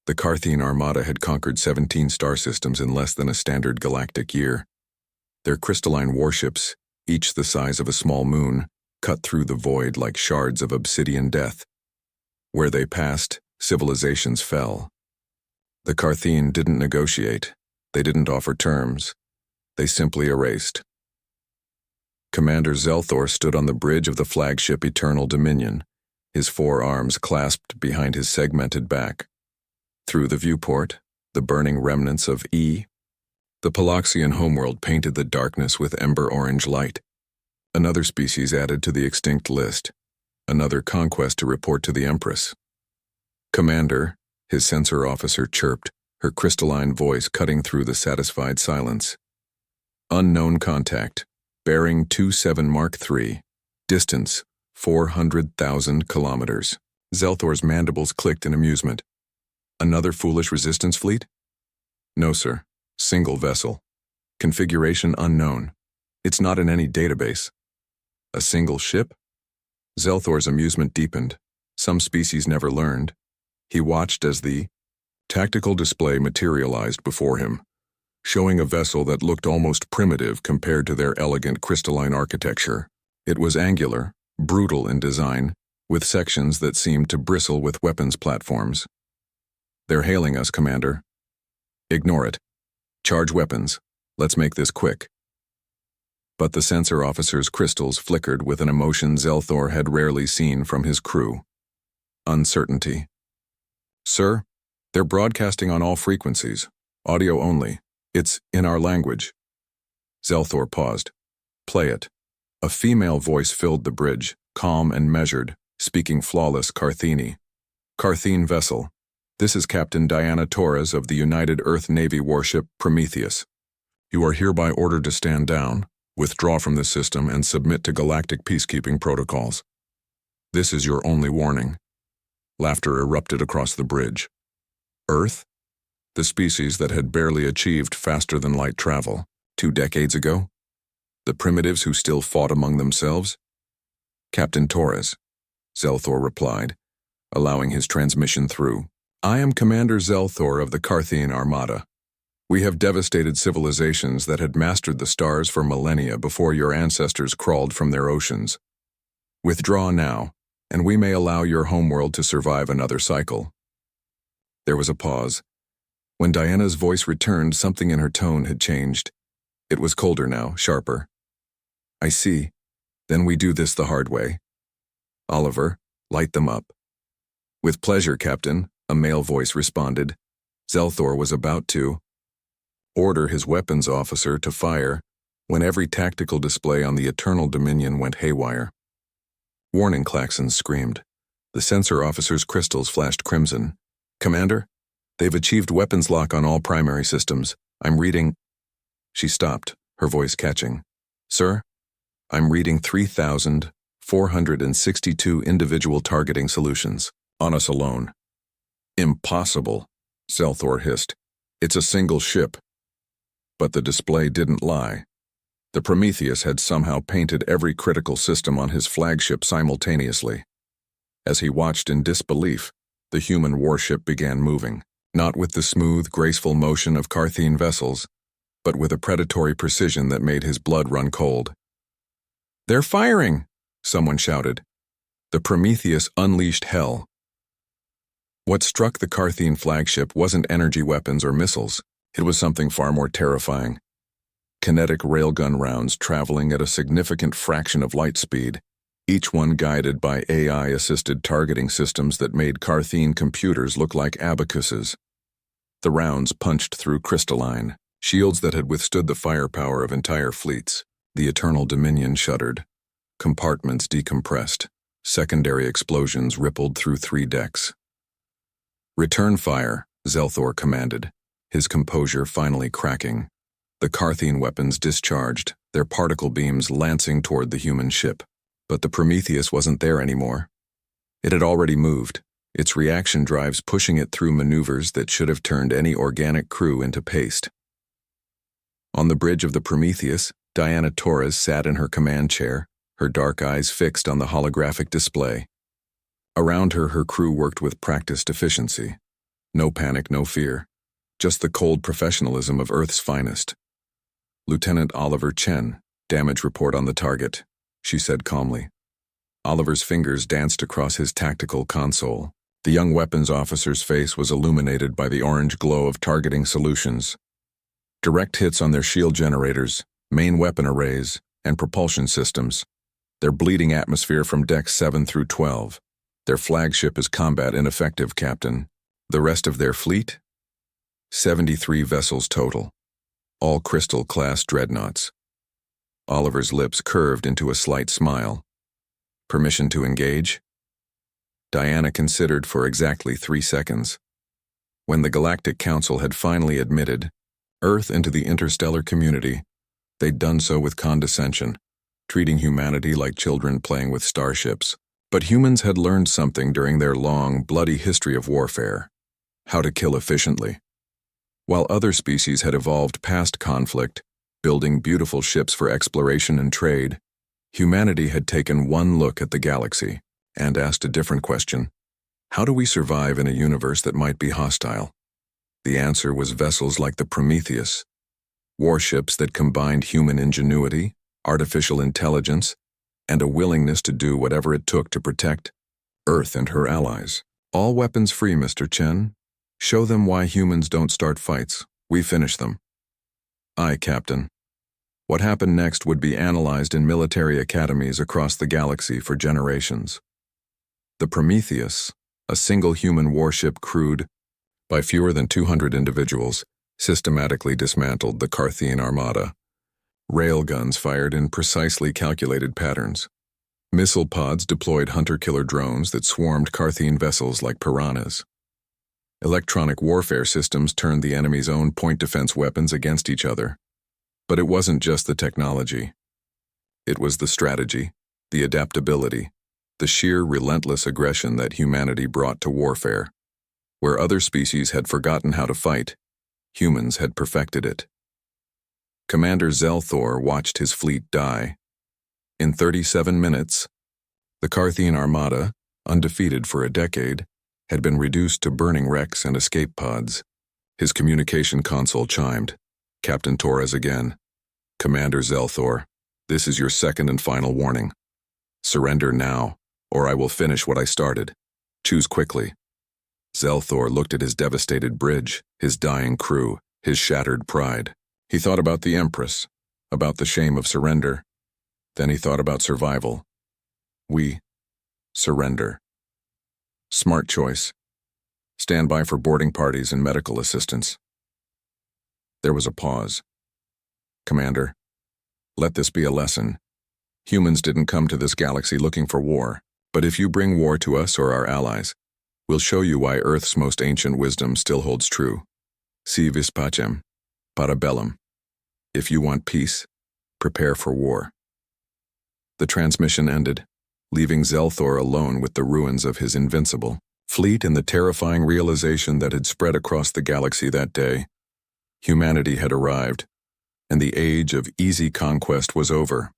The Carthene Armada had conquered 17 star systems in less than a standard galactic year. Their crystalline warships, each the size of a small moon, cut through the void like shards of obsidian death. Where they passed, civilizations fell. The Carthene didn't negotiate. They didn't offer terms. They simply erased. Commander Zelthor stood on the bridge of the flagship Eternal Dominion, his four arms clasped behind his segmented back. Through the viewport, the burning remnants of the Palaxian homeworld painted the darkness with ember-orange light. Another species added to the extinct list. Another conquest to report to the Empress. Commander, his sensor officer chirped, her crystalline voice cutting through the satisfied silence. Unknown contact. Bearing 27 Mark III. Distance, 400,000 kilometers. Zelthor's mandibles clicked in amusement. Another foolish resistance fleet? No, sir. Single vessel. Configuration unknown. It's not in any database. A single ship? Zelthor's amusement deepened. Some species never learned. He watched as the tactical display materialized before him, showing a vessel that looked almost primitive compared to their elegant crystalline architecture. It was angular, brutal in design, with sections that seemed to bristle with weapons platforms. They're hailing us, Commander. Ignore it. Charge weapons. Let's make this quick. But the sensor officer's crystals flickered with an emotion Zelthor had rarely seen from his crew. Uncertainty. Sir, they're broadcasting on all frequencies, audio only. It's in our language. Zelthor paused. Play it. A female voice filled the bridge, calm and measured, speaking flawless Carthene. Carthene vessel. This is Captain Diana Torres of the United Earth Navy warship Prometheus. You are hereby ordered to stand down, withdraw from the system, and submit to galactic peacekeeping protocols. This is your only warning. Laughter erupted across the bridge. Earth? The species that had barely achieved faster-than-light travel 2 decades ago? The primitives who still fought among themselves? Captain Torres, Zelthor replied, allowing his transmission through. I am Commander Zelthor of the Carthene Armada. We have devastated civilizations that had mastered the stars for millennia before your ancestors crawled from their oceans. Withdraw now, and we may allow your homeworld to survive another cycle. There was a pause. When Diana's voice returned, something in her tone had changed. It was colder now, sharper. I see. Then we do this the hard way. Oliver, light them up. With pleasure, Captain, a male voice responded. Zelthor was about to order his weapons officer to fire when every tactical display on the Eternal Dominion went haywire. Warning klaxons screamed. The sensor officer's crystals flashed crimson. Commander, they've achieved weapons lock on all primary systems. I'm reading. She stopped, her voice catching. Sir, I'm reading 3,462 individual targeting solutions on us alone. Impossible, Zelthor hissed. It's a single ship. But the display didn't lie. The Prometheus had somehow painted every critical system on his flagship simultaneously. As he watched in disbelief, the human warship began moving, not with the smooth, graceful motion of Carthene vessels, but with a predatory precision that made his blood run cold. They're firing, someone shouted. The Prometheus unleashed hell. What struck the Carthene flagship wasn't energy weapons or missiles. It was something far more terrifying. Kinetic railgun rounds traveling at a significant fraction of light speed, each one guided by AI-assisted targeting systems that made Carthene computers look like abacuses. The rounds punched through crystalline, shields that had withstood the firepower of entire fleets. The Eternal Dominion shuddered. Compartments decompressed. Secondary explosions rippled through 3 decks. Return fire, Zelthor commanded, his composure finally cracking. The Carthene weapons discharged, their particle beams lancing toward the human ship. But the Prometheus wasn't there anymore. It had already moved, its reaction drives pushing it through maneuvers that should have turned any organic crew into paste. On the bridge of the Prometheus, Diana Torres sat in her command chair, her dark eyes fixed on the holographic display. Around her, her crew worked with practiced efficiency. No panic, no fear. Just the cold professionalism of Earth's finest. Lieutenant Oliver Chen, damage report on the target, she said calmly. Oliver's fingers danced across his tactical console. The young weapons officer's face was illuminated by the orange glow of targeting solutions. Direct hits on their shield generators, main weapon arrays, and propulsion systems. Their bleeding atmosphere from decks 7 through 12. Their flagship is combat ineffective, Captain. The rest of their fleet? 73 vessels total. All Crystal-class dreadnoughts. Oliver's lips curved into a slight smile. Permission to engage? Diana considered for exactly 3 seconds. When the Galactic Council had finally admitted Earth into the interstellar community, they'd done so with condescension, treating humanity like children playing with starships. But humans had learned something during their long, bloody history of warfare: how to kill efficiently. While other species had evolved past conflict, building beautiful ships for exploration and trade, humanity had taken one look at the galaxy and asked a different question. How do we survive in a universe that might be hostile? The answer was vessels like the Prometheus, warships that combined human ingenuity, artificial intelligence, and a willingness to do whatever it took to protect Earth and her allies. All weapons free, Mr. Chen. Show them why humans don't start fights. We finish them. Aye, Captain. What happened next would be analyzed in military academies across the galaxy for generations. The Prometheus, a single human warship crewed by fewer than 200 individuals, systematically dismantled the Carthian armada. Railguns fired in precisely calculated patterns. Missile pods deployed hunter-killer drones that swarmed Carthian vessels like piranhas. Electronic warfare systems turned the enemy's own point defense weapons against each other. But it wasn't just the technology. It was the strategy, the adaptability, the sheer relentless aggression that humanity brought to warfare. Where other species had forgotten how to fight, humans had perfected it. Commander Zelthor watched his fleet die. In 37 minutes, the Carthian armada, undefeated for a decade, had been reduced to burning wrecks and escape pods. His communication console chimed. Captain Torres again. Commander Zelthor, this is your second and final warning. Surrender now, or I will finish what I started. Choose quickly. Zelthor looked at his devastated bridge, his dying crew, his shattered pride. He thought about the Empress, about the shame of surrender. Then he thought about survival. We surrender. Smart choice. Stand by for boarding parties and medical assistance. There was a pause. Commander, let this be a lesson. Humans didn't come to this galaxy looking for war, but if you bring war to us or our allies, we'll show you why Earth's most ancient wisdom still holds true. Si vis pacem, para bellum. If you want peace, prepare for war. The transmission ended, leaving Zelthor alone with the ruins of his invincible fleet and the terrifying realization that had spread across the galaxy that day. Humanity had arrived, and the age of easy conquest was over.